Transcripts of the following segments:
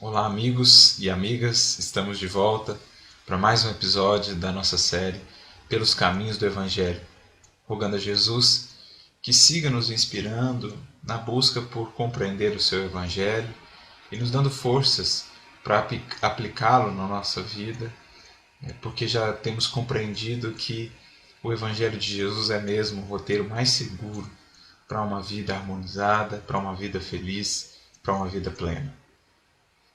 Olá, amigos e amigas, estamos de volta para mais um episódio da nossa série Pelos Caminhos do Evangelho, rogando a Jesus que siga nos inspirando na busca por compreender o seu Evangelho e nos dando forças para aplicá-lo na nossa vida, porque já temos compreendido que o Evangelho de Jesus é mesmo o roteiro mais seguro para uma vida harmonizada, para uma vida feliz, para uma vida plena.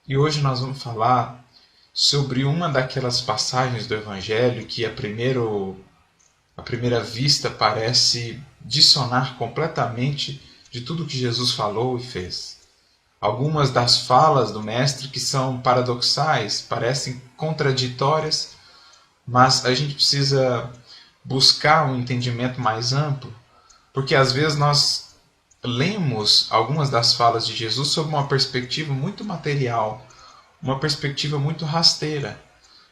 E hoje nós vamos falar sobre uma daquelas passagens do Evangelho que à primeira vista parece dissonar completamente de tudo que Jesus falou e fez. Algumas das falas do Mestre que são paradoxais, parecem contraditórias, mas a gente precisa buscar um entendimento mais amplo, porque às vezes nós lemos algumas das falas de Jesus sob uma perspectiva muito material, uma perspectiva muito rasteira.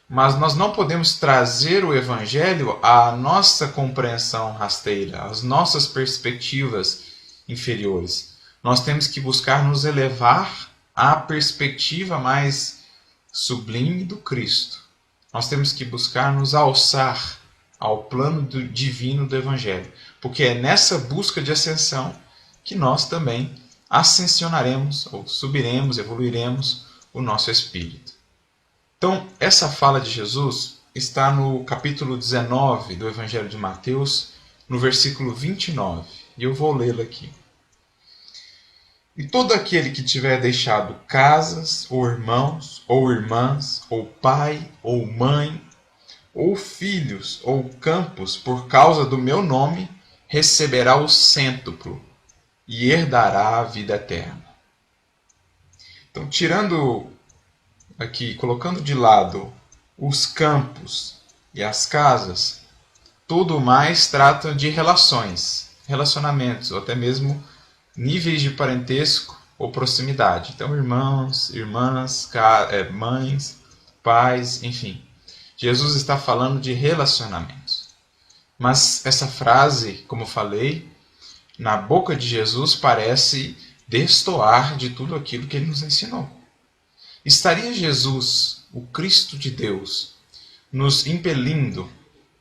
Mas nós não podemos trazer o Evangelho à nossa compreensão rasteira, às nossas perspectivas inferiores. Nós temos que buscar nos elevar à perspectiva mais sublime do Cristo. Nós temos que buscar nos alçar ao plano divino do Evangelho, porque é nessa busca de ascensão que nós também ascensionaremos, ou subiremos, evoluiremos o nosso espírito. Então, essa fala de Jesus está no capítulo 19 do Evangelho de Mateus, no versículo 29, e eu vou lê-lo aqui. E todo aquele que tiver deixado casas, ou irmãos, ou irmãs, ou pai, ou mãe, ou filhos, ou campos, por causa do meu nome, receberá o cêntuplo e herdará a vida eterna. Então, tirando aqui, colocando de lado os campos e as casas, tudo mais trata de relacionamentos, ou até mesmo níveis de parentesco ou proximidade. Então, irmãos, irmãs, mães, pais, enfim. Jesus está falando de relacionamentos. Mas essa frase, como falei, na boca de Jesus parece destoar de tudo aquilo que ele nos ensinou. Estaria Jesus, o Cristo de Deus, nos impelindo,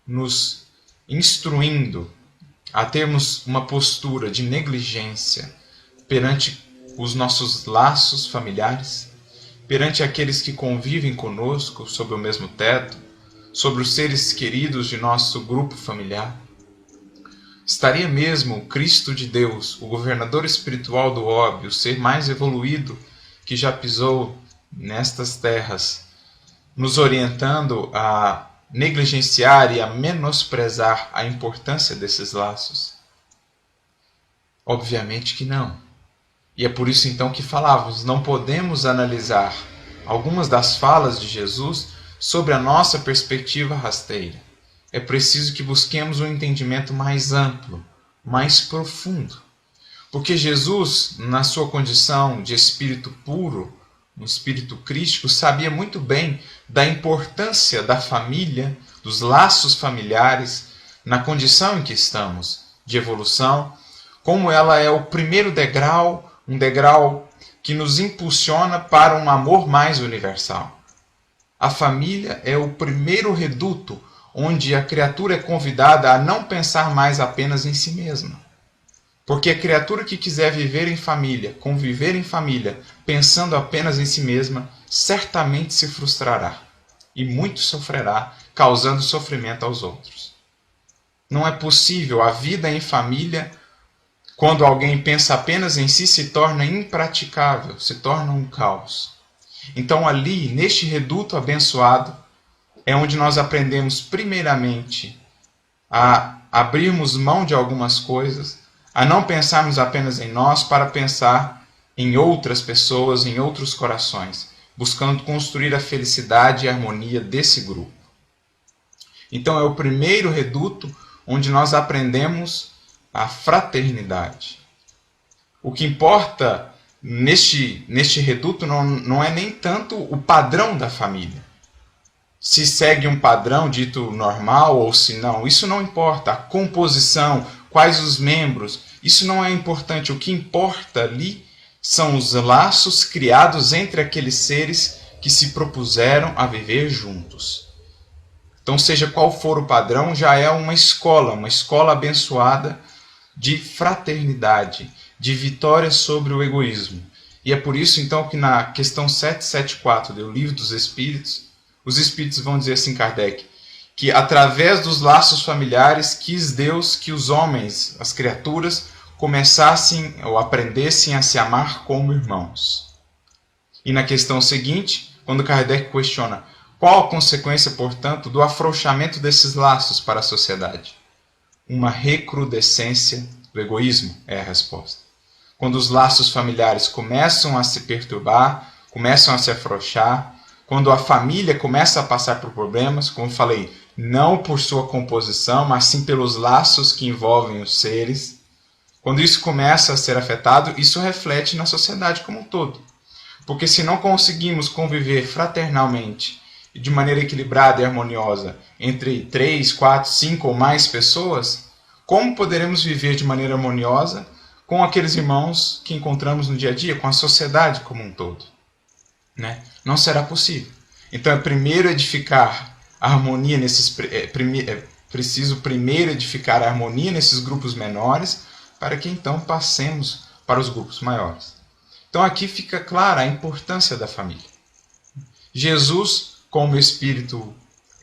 nos instruindo a termos uma postura de negligência perante os nossos laços familiares, perante aqueles que convivem conosco sob o mesmo teto, sobre os seres queridos de nosso grupo familiar? Estaria mesmo o Cristo de Deus, o governador espiritual do orbe, o ser mais evoluído que já pisou nestas terras, nos orientando a negligenciar e a menosprezar a importância desses laços? Obviamente que não. E é por isso então que falávamos, não podemos analisar algumas das falas de Jesus sobre a nossa perspectiva rasteira. É preciso que busquemos um entendimento mais amplo, mais profundo. Porque Jesus, na sua condição de espírito puro, um espírito crístico, sabia muito bem da importância da família, dos laços familiares, na condição em que estamos, de evolução, como ela é o primeiro degrau, um degrau que nos impulsiona para um amor mais universal. A família é o primeiro reduto onde a criatura é convidada a não pensar mais apenas em si mesma. Porque a criatura que quiser viver em família, conviver em família, pensando apenas em si mesma, certamente se frustrará e muito sofrerá, causando sofrimento aos outros. Não é possível. A vida em família, quando alguém pensa apenas em si, se torna impraticável, se torna um caos. Então ali, neste reduto abençoado, é onde nós aprendemos primeiramente a abrirmos mão de algumas coisas, a não pensarmos apenas em nós, para pensar em outras pessoas, em outros corações, buscando construir a felicidade e a harmonia desse grupo. Então é o primeiro reduto onde nós aprendemos a fraternidade. O que importa neste reduto não é nem tanto o padrão da família. Se segue um padrão dito normal ou se não, isso não importa. A composição, quais os membros, isso não é importante. O que importa ali são os laços criados entre aqueles seres que se propuseram a viver juntos. Então, seja qual for o padrão, já é uma escola abençoada de fraternidade, de vitória sobre o egoísmo. E é por isso, então, que na questão 774 do Livro dos Espíritos, os Espíritos vão dizer assim, Kardec, que através dos laços familiares quis Deus que os homens, as criaturas, começassem ou aprendessem a se amar como irmãos. E na questão seguinte, quando Kardec questiona qual a consequência, portanto, do afrouxamento desses laços para a sociedade? Uma recrudescência do egoísmo, é a resposta. Quando os laços familiares começam a se perturbar, começam a se afrouxar, quando a família começa a passar por problemas, como falei, não por sua composição, mas sim pelos laços que envolvem os seres, quando isso começa a ser afetado, isso reflete na sociedade como um todo. Porque se não conseguimos conviver fraternalmente e de maneira equilibrada e harmoniosa entre 3, 4, 5 ou mais pessoas, como poderemos viver de maneira harmoniosa com aqueles irmãos que encontramos no dia a dia, com a sociedade como um todo? Né? Não será possível. Então é primeiro edificar a harmonia preciso primeiro edificar a harmonia nesses grupos menores, para que então passemos para os grupos maiores. Então aqui fica clara a importância da família. Jesus, como espírito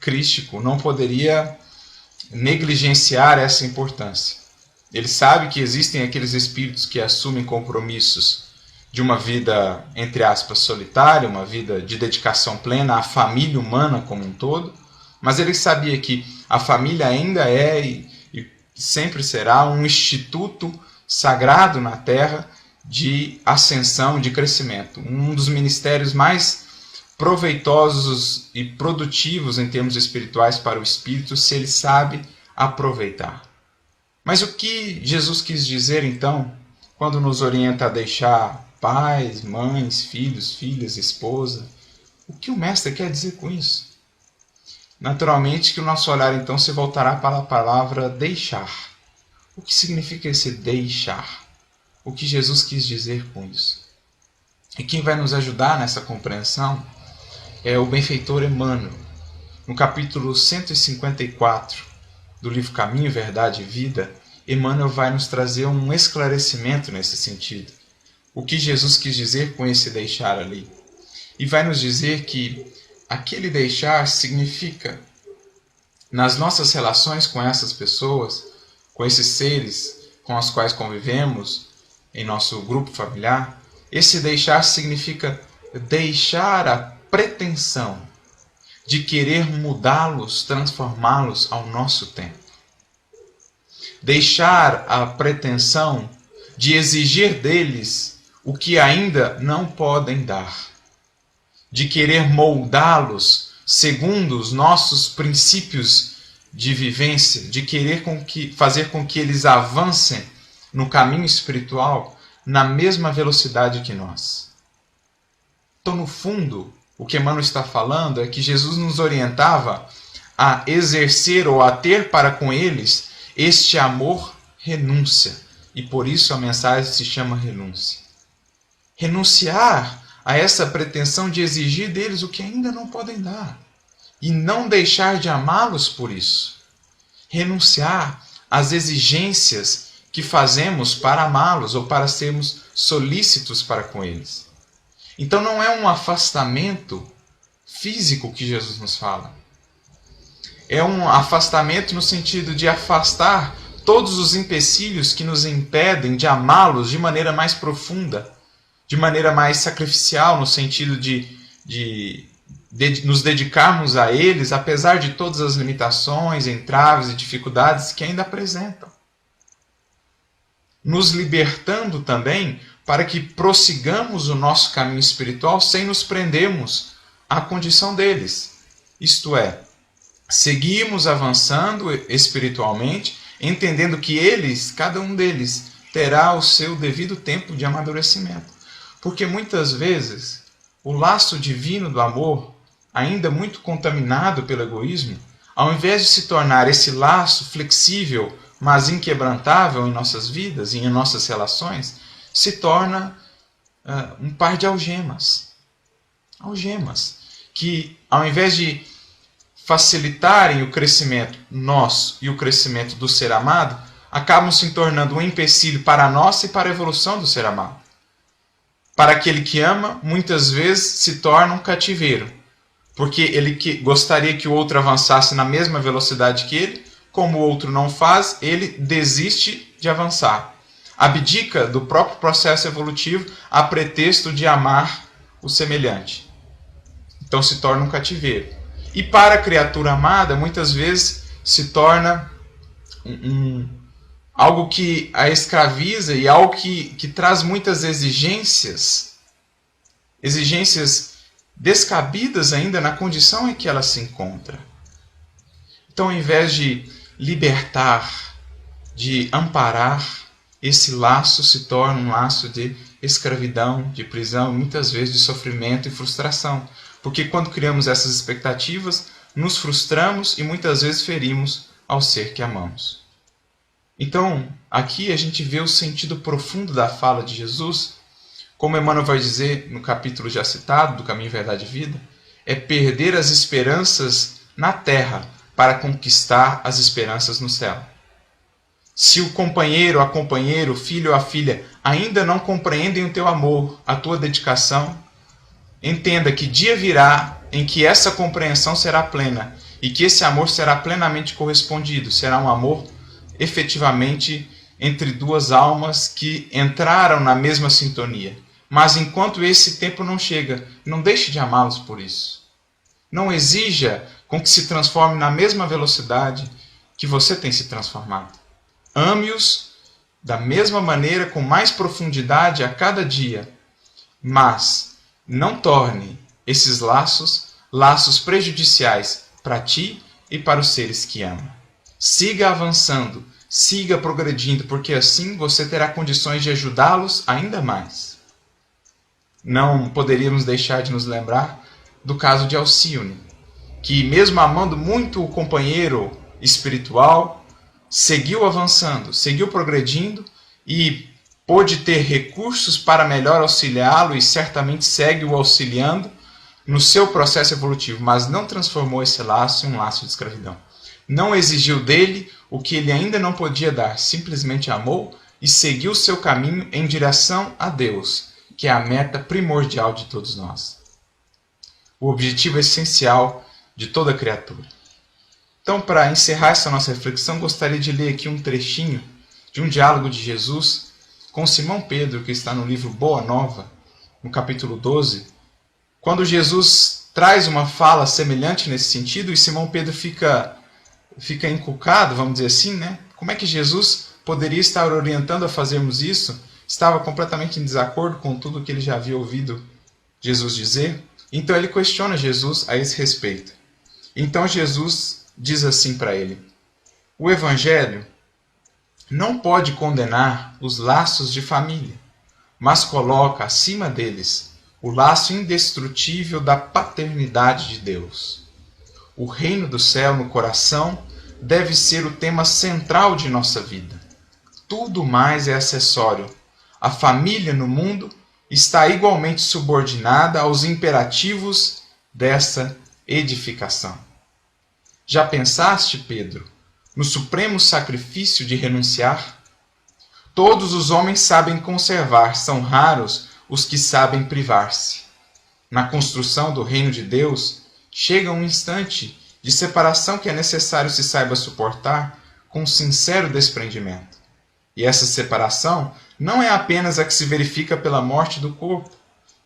crístico, não poderia negligenciar essa importância. Ele sabe que existem aqueles espíritos que assumem compromissos de uma vida, entre aspas, solitária, uma vida de dedicação plena à família humana como um todo, mas ele sabia que a família ainda é e sempre será um instituto sagrado na Terra de ascensão, de crescimento. Um dos ministérios mais proveitosos e produtivos em termos espirituais para o espírito, se ele sabe aproveitar. Mas o que Jesus quis dizer, então, quando nos orienta a deixar pais, mães, filhos, filhas, esposa? O que o Mestre quer dizer com isso? Naturalmente que o nosso olhar então se voltará para a palavra deixar. O que significa esse deixar? O que Jesus quis dizer com isso? E quem vai nos ajudar nessa compreensão é o benfeitor Emmanuel. No capítulo 154 do livro Caminho, Verdade e Vida, Emmanuel vai nos trazer um esclarecimento nesse sentido. O que Jesus quis dizer com esse deixar ali? E vai nos dizer que aquele deixar significa, nas nossas relações com essas pessoas, com esses seres com os quais convivemos, em nosso grupo familiar, esse deixar significa deixar a pretensão de querer mudá-los, transformá-los ao nosso tempo. Deixar a pretensão de exigir deles o que ainda não podem dar. De querer moldá-los segundo os nossos princípios de vivência, de querer fazer com que eles avancem no caminho espiritual na mesma velocidade que nós. Então, no fundo, o que Emmanuel está falando é que Jesus nos orientava a exercer ou a ter para com eles este amor renúncia. E por isso a mensagem se chama renúncia. Renunciar a essa pretensão de exigir deles o que ainda não podem dar. E não deixar de amá-los por isso. Renunciar às exigências que fazemos para amá-los ou para sermos solícitos para com eles. Então não é um afastamento físico que Jesus nos fala. É um afastamento no sentido de afastar todos os empecilhos que nos impedem de amá-los de maneira mais profunda, de maneira mais sacrificial, no sentido de nos dedicarmos a eles, apesar de todas as limitações, entraves e dificuldades que ainda apresentam. Nos libertando também para que prossigamos o nosso caminho espiritual sem nos prendermos à condição deles. Isto é, seguimos avançando espiritualmente, entendendo que eles, cada um deles, terá o seu devido tempo de amadurecimento. Porque muitas vezes o laço divino do amor, ainda muito contaminado pelo egoísmo, ao invés de se tornar esse laço flexível, mas inquebrantável em nossas vidas e em nossas relações, se torna um par de algemas. Algemas que, ao invés de facilitarem o crescimento nosso e o crescimento do ser amado, acabam se tornando um empecilho para a nossa e para a evolução do ser amado. Para aquele que ama, muitas vezes se torna um cativeiro, porque ele gostaria que o outro avançasse na mesma velocidade que ele, como o outro não faz, ele desiste de avançar. Abdica do próprio processo evolutivo a pretexto de amar o semelhante. Então se torna um cativeiro. E para a criatura amada, muitas vezes se torna algo que a escraviza e algo que traz muitas exigências descabidas ainda na condição em que ela se encontra. Então, ao invés de libertar, de amparar, esse laço se torna um laço de escravidão, de prisão, muitas vezes de sofrimento e frustração. Porque quando criamos essas expectativas, nos frustramos e muitas vezes ferimos ao ser que amamos. Então, aqui a gente vê o sentido profundo da fala de Jesus, como Emmanuel vai dizer no capítulo já citado, do Caminho, Verdade e Vida, é perder as esperanças na terra para conquistar as esperanças no céu. Se o companheiro, a companheira, o filho ou a filha ainda não compreendem o teu amor, a tua dedicação, entenda que dia virá em que essa compreensão será plena e que esse amor será plenamente correspondido. Será um amor efetivamente entre duas almas que entraram na mesma sintonia. Mas enquanto esse tempo não chega, não deixe de amá-los por isso. Não exija com que se transforme na mesma velocidade que você tem se transformado. Ame-os da mesma maneira, com mais profundidade a cada dia, mas não torne esses laços prejudiciais para ti e para os seres que ama. Siga avançando, siga progredindo, porque assim você terá condições de ajudá-los ainda mais. Não poderíamos deixar de nos lembrar do caso de Alcione, que mesmo amando muito o companheiro espiritual, seguiu avançando, seguiu progredindo e pôde ter recursos para melhor auxiliá-lo e certamente segue o auxiliando no seu processo evolutivo, mas não transformou esse laço em um laço de escravidão. Não exigiu dele o que ele ainda não podia dar, simplesmente amou e seguiu seu caminho em direção a Deus, que é a meta primordial de todos nós. O objetivo essencial de toda criatura. Então, para encerrar essa nossa reflexão, gostaria de ler aqui um trechinho de um diálogo de Jesus com Simão Pedro, que está no livro Boa Nova, no capítulo 12, quando Jesus traz uma fala semelhante nesse sentido e Simão Pedro fica encucado, vamos dizer assim, né? Como é que Jesus poderia estar orientando a fazermos isso? Estava completamente em desacordo com tudo que ele já havia ouvido Jesus dizer. Então ele questiona Jesus a esse respeito. Então Jesus diz assim para ele: o Evangelho não pode condenar os laços de família, mas coloca acima deles o laço indestrutível da paternidade de Deus. O reino do céu no coração deve ser o tema central de nossa vida. Tudo mais é acessório. A família no mundo está igualmente subordinada aos imperativos dessa edificação. Já pensaste, Pedro, no supremo sacrifício de renunciar? Todos os homens sabem conservar, são raros os que sabem privar-se. Na construção do reino de Deus, chega um instante de separação que é necessário se saiba suportar com sincero desprendimento. E essa separação não é apenas a que se verifica pela morte do corpo,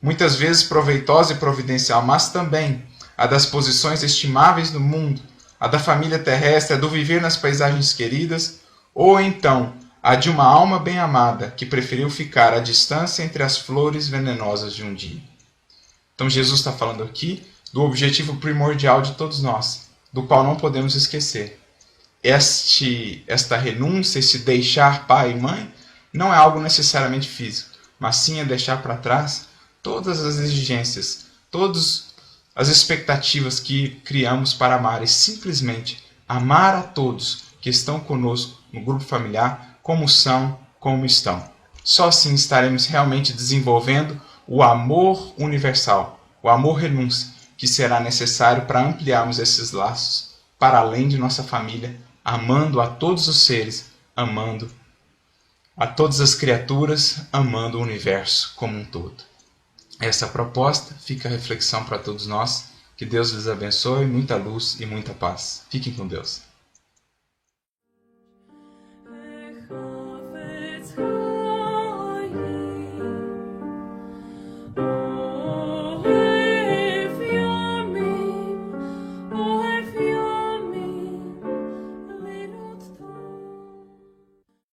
muitas vezes proveitosa e providencial, mas também a das posições estimáveis no mundo, a da família terrestre, a do viver nas paisagens queridas, ou então a de uma alma bem amada que preferiu ficar à distância entre as flores venenosas de um dia. Então Jesus está falando aqui do objetivo primordial de todos nós, do qual não podemos esquecer. Esta renúncia, esse deixar pai e mãe, não é algo necessariamente físico, mas sim é deixar para trás todas as exigências, todas as expectativas que criamos para amar e simplesmente amar a todos que estão conosco no grupo familiar, como são, como estão. Só assim estaremos realmente desenvolvendo o amor universal, o amor renúncia, que será necessário para ampliarmos esses laços para além de nossa família, amando a todos os seres, amando a todas as criaturas, amando o universo como um todo. Essa proposta fica a reflexão para todos nós. Que Deus lhes abençoe, muita luz e muita paz. Fiquem com Deus.